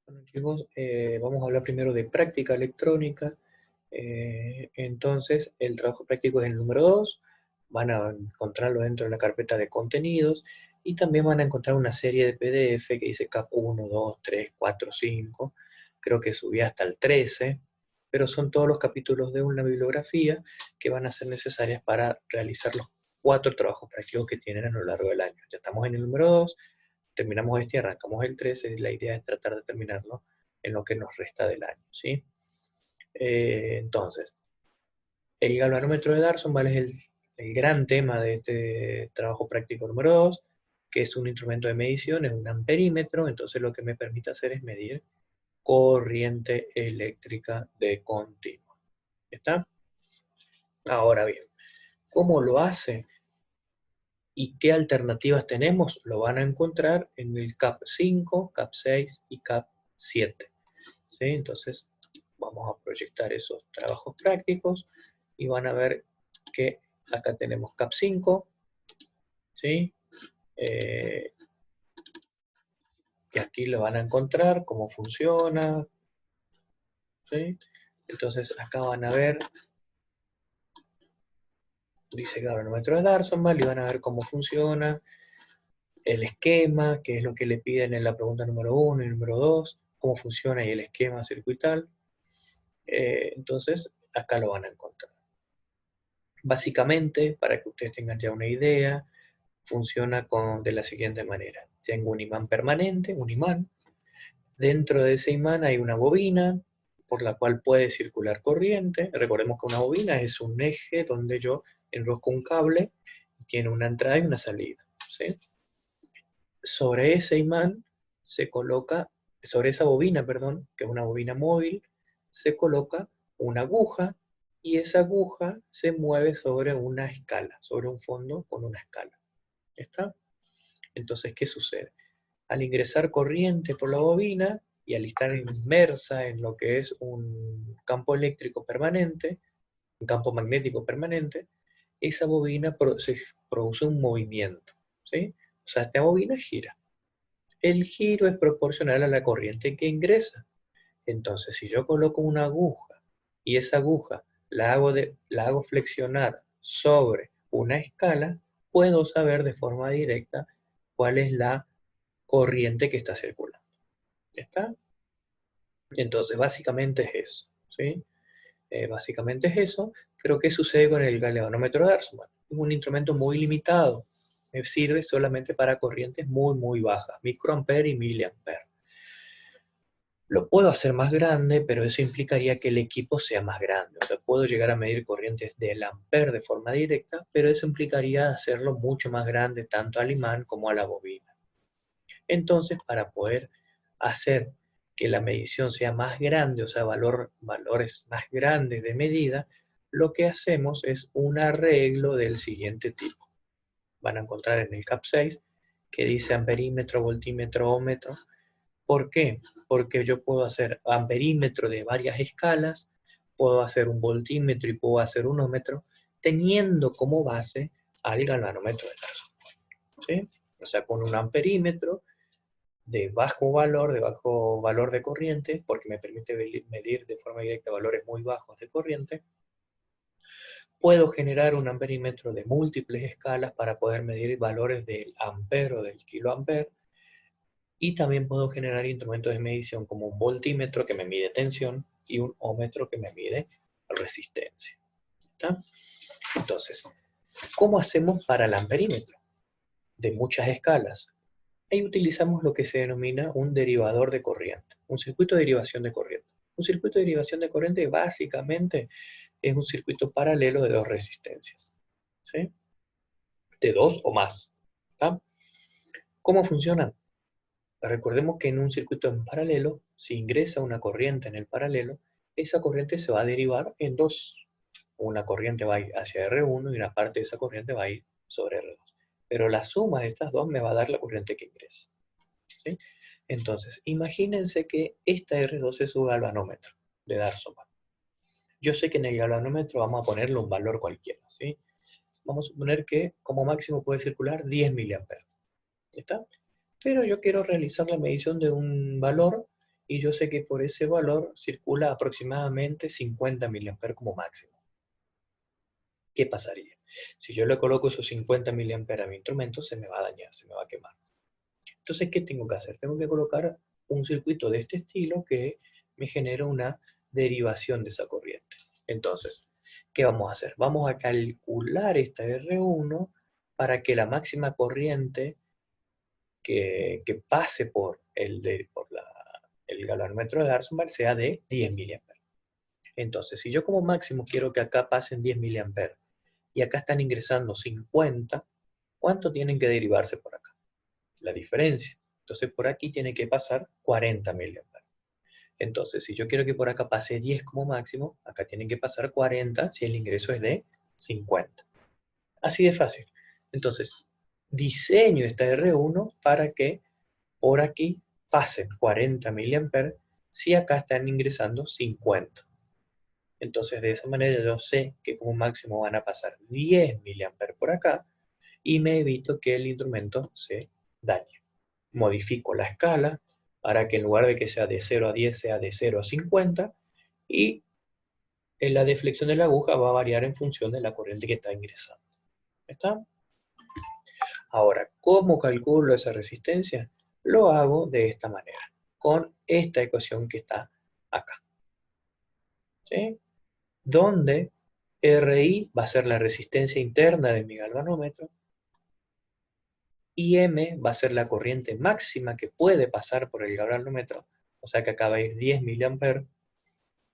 Bueno, chicos, vamos a hablar primero de práctica electrónica. Entonces, el trabajo práctico es el número 2. Van a encontrarlo dentro de la carpeta de contenidos y también van a encontrar una serie de PDF que dice CAP 1, 2, 3, 4, 5. Creo que subí hasta el 13, pero son todos los capítulos de una bibliografía que van a ser necesarias para realizar los 4 trabajos prácticos que tienen a lo largo del año. Ya estamos en el número 2. Terminamos este y arrancamos el 13, y la idea es tratar de terminarlo en lo que nos resta del año, ¿sí? Entonces, el galvanómetro de Darson, ¿vale? Es el gran tema de este trabajo práctico número 2, que es un instrumento de medición, es un amperímetro. Entonces lo que me permite hacer es medir corriente eléctrica de continuo. ¿Está? Ahora bien, ¿cómo lo hace? ¿Y qué alternativas tenemos? Lo van a encontrar en el CAP 5, CAP 6 y CAP 7. ¿Sí? Entonces, vamos a proyectar esos trabajos prácticos y van a ver que acá tenemos CAP 5, ¿sí? Que aquí lo van a encontrar, cómo funciona, ¿sí? Entonces, acá van a ver, dice galvanómetro de Darson, y van a ver cómo funciona, el esquema, que es lo que le piden en la pregunta número 1 y número 2, cómo funciona y el esquema circuital. Entonces, acá lo van a encontrar. Básicamente, para que ustedes tengan ya una idea, funciona de la siguiente manera. Tengo un imán permanente, un imán. Dentro de ese imán hay una bobina por la cual puede circular corriente. Recordemos que una bobina es un eje donde yo enrosco un cable y tiene una entrada y una salida, ¿sí? Sobre ese imán se coloca, sobre esa bobina, perdón, que es una bobina móvil, se coloca una aguja y esa aguja se mueve sobre una escala, sobre un fondo con una escala. ¿Está? Entonces, ¿qué sucede? Al ingresar corriente por la bobina y al estar inmersa en lo que es un campo eléctrico permanente, un campo magnético permanente, esa bobina produce un movimiento, ¿sí? O sea, esta bobina gira. El giro es proporcional a la corriente que ingresa. Entonces, si yo coloco una aguja y esa aguja la hago flexionar sobre una escala, puedo saber de forma directa cuál es la corriente que está circulando. ¿Está? Entonces, básicamente es eso, ¿sí? Básicamente es eso, pero ¿qué sucede con el galvanómetro de Darson? Es un instrumento muy limitado, sirve solamente para corrientes muy, muy bajas, microamperes y miliamperes. Lo puedo hacer más grande, pero eso implicaría que el equipo sea más grande. O sea, puedo llegar a medir corrientes del amper de forma directa, pero eso implicaría hacerlo mucho más grande tanto al imán como a la bobina. Entonces, para poder hacer que la medición sea más grande, o sea, valores más grandes de medida, lo que hacemos es un arreglo del siguiente tipo. Van a encontrar en el CAP 6 que dice amperímetro, voltímetro, ómetro. ¿Por qué? Porque yo puedo hacer amperímetro de varias escalas, puedo hacer un voltímetro y puedo hacer un ómetro, teniendo como base al galvanómetro de Darson, ¿sí? O sea, con un amperímetro de bajo valor de corriente, porque me permite medir de forma directa valores muy bajos de corriente, puedo generar un amperímetro de múltiples escalas para poder medir valores del ampere o del kiloampere, y también puedo generar instrumentos de medición como un voltímetro que me mide tensión y un ómetro que me mide resistencia. ¿Está? Entonces, ¿cómo hacemos para el amperímetro? De muchas escalas. Ahí utilizamos lo que se denomina un derivador de corriente, un circuito de derivación de corriente. Un circuito de derivación de corriente básicamente es un circuito paralelo de dos resistencias, ¿sí? De dos o más. ¿Tá? ¿Cómo funciona? Recordemos que en un circuito en paralelo, si ingresa una corriente en el paralelo, esa corriente se va a derivar en dos. Una corriente va a ir hacia R1 y una parte de esa corriente va a ir sobre R2. Pero la suma de estas dos me va a dar la corriente que ingresa, ¿sí? Entonces, imagínense que esta R2 es su galvanómetro de Darson. Yo sé que en el galvanómetro vamos a ponerle un valor cualquiera, ¿sí? Vamos a suponer que como máximo puede circular 10 miliamperes. ¿Está? Pero yo quiero realizar la medición de un valor y yo sé que por ese valor circula aproximadamente 50 mA como máximo. ¿Qué pasaría? Si yo le coloco esos 50 mA a mi instrumento, se me va a dañar, se me va a quemar. Entonces, ¿qué tengo que hacer? Tengo que colocar un circuito de este estilo que me genera una derivación de esa corriente. Entonces, ¿qué vamos a hacer? Vamos a calcular esta R1 para que la máxima corriente que pase por el galvanómetro de Darmstadt sea de 10 mA. Entonces, si yo como máximo quiero que acá pasen 10 mA y acá están ingresando 50, ¿cuánto tienen que derivarse por acá? La diferencia. Entonces, por aquí tiene que pasar 40 mA. Entonces, si yo quiero que por acá pase 10 como máximo, acá tienen que pasar 40 si el ingreso es de 50. Así de fácil. Entonces, diseño esta R1 para que por aquí pasen 40 mA si acá están ingresando 50. Entonces, de esa manera yo sé que como máximo van a pasar 10 mA por acá y me evito que el instrumento se dañe. Modifico la escala para que en lugar de que sea de 0 a 10 sea de 0 a 50 y la deflexión de la aguja va a variar en función de la corriente que está ingresando. ¿Está? Ahora, ¿cómo calculo esa resistencia? Lo hago de esta manera, con esta ecuación que está acá. ¿Sí? Donde RI va a ser la resistencia interna de mi galvanómetro y M va a ser la corriente máxima que puede pasar por el galvanómetro, o sea que acá va a ir 10 mA.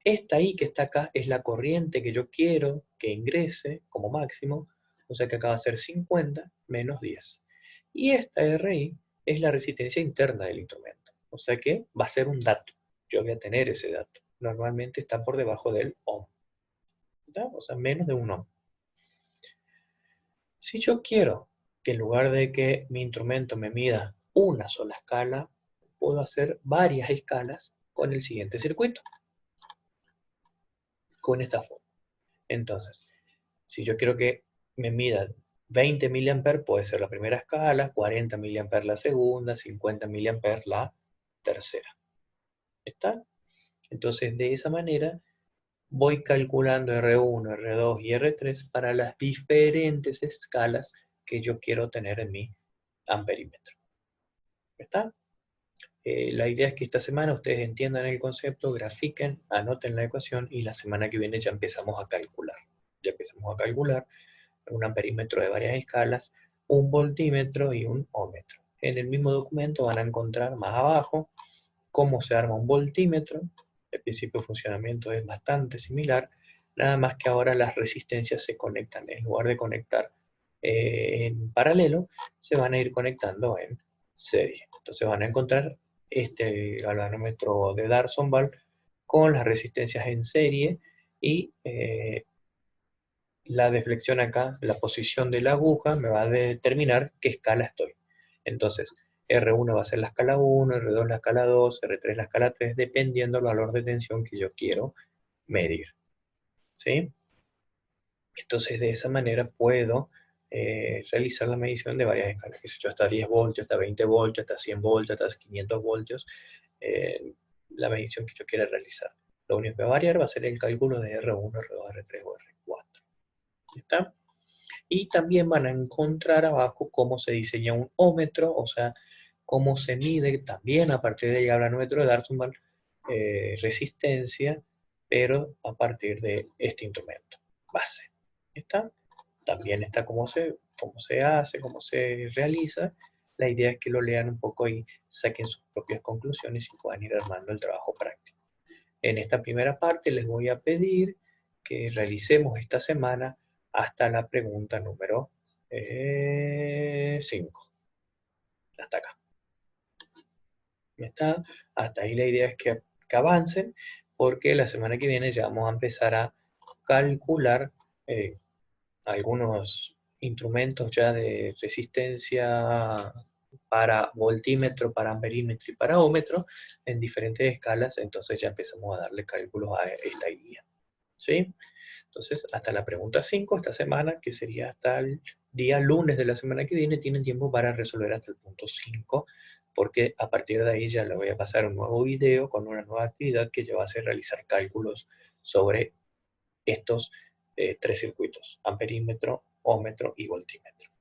Esta I que está acá es la corriente que yo quiero que ingrese como máximo, o sea que acá va a ser 50 menos 10. Y esta RI es la resistencia interna del instrumento, o sea que va a ser un dato. Yo voy a tener ese dato. Normalmente está por debajo del ohm, ¿verdad? O sea, menos de un ohm. Si yo quiero que en lugar de que mi instrumento me mida una sola escala, puedo hacer varias escalas con el siguiente circuito, con esta forma. Entonces, si yo quiero que me mida 20 mA, puede ser la primera escala, 40 mA la segunda, 50 mA la tercera. ¿Está? Entonces, de esa manera, voy calculando R1, R2 y R3 para las diferentes escalas que yo quiero tener en mi amperímetro. ¿Está? La idea es que esta semana ustedes entiendan el concepto, grafiquen, anoten la ecuación y la semana que viene ya empezamos a calcular. Ya empezamos a calcular un amperímetro de varias escalas, un voltímetro y un ómetro. En el mismo documento van a encontrar más abajo cómo se arma un voltímetro. El principio de funcionamiento es bastante similar, nada más que ahora las resistencias se conectan. En lugar de conectar en paralelo, se van a ir conectando en serie. Entonces van a encontrar este galvanómetro de Darson-Ball con las resistencias en serie y la deflexión acá, la posición de la aguja, me va a determinar qué escala estoy. Entonces, R1 va a ser la escala 1, R2 la escala 2, R3 la escala 3, dependiendo del valor de tensión que yo quiero medir. ¿Sí? Entonces, de esa manera puedo realizar la medición de varias escalas, que si yo hasta 10 voltios, hasta 20 voltios, hasta 100 voltios, hasta 500 voltios, la medición que yo quiera realizar. Lo único que va a variar va a ser el cálculo de R1, R2, R3 o R4. ¿Está? Y también van a encontrar abajo cómo se diseña un ómetro, o sea, cómo se mide también a partir del galvanómetro de Darmstadt resistencia, pero a partir de este instrumento base. ¿Está? También está cómo se hace, cómo se realiza. La idea es que lo lean un poco y saquen sus propias conclusiones y puedan ir armando el trabajo práctico. En esta primera parte les voy a pedir que realicemos esta semana hasta la pregunta número 5. Hasta acá. ¿Está? Hasta ahí la idea es que avancen, porque la semana que viene ya vamos a empezar a calcular algunos instrumentos ya de resistencia para voltímetro, para amperímetro y para ómetro en diferentes escalas, entonces ya empezamos a darle cálculos a esta guía. ¿Sí? Entonces, hasta la pregunta 5 esta semana, que sería hasta el día lunes de la semana que viene, tienen tiempo para resolver hasta el punto 5 porque a partir de ahí ya le voy a pasar un nuevo video con una nueva actividad que ya va a hacer realizar cálculos sobre estos tres circuitos, amperímetro, ómetro y voltímetro.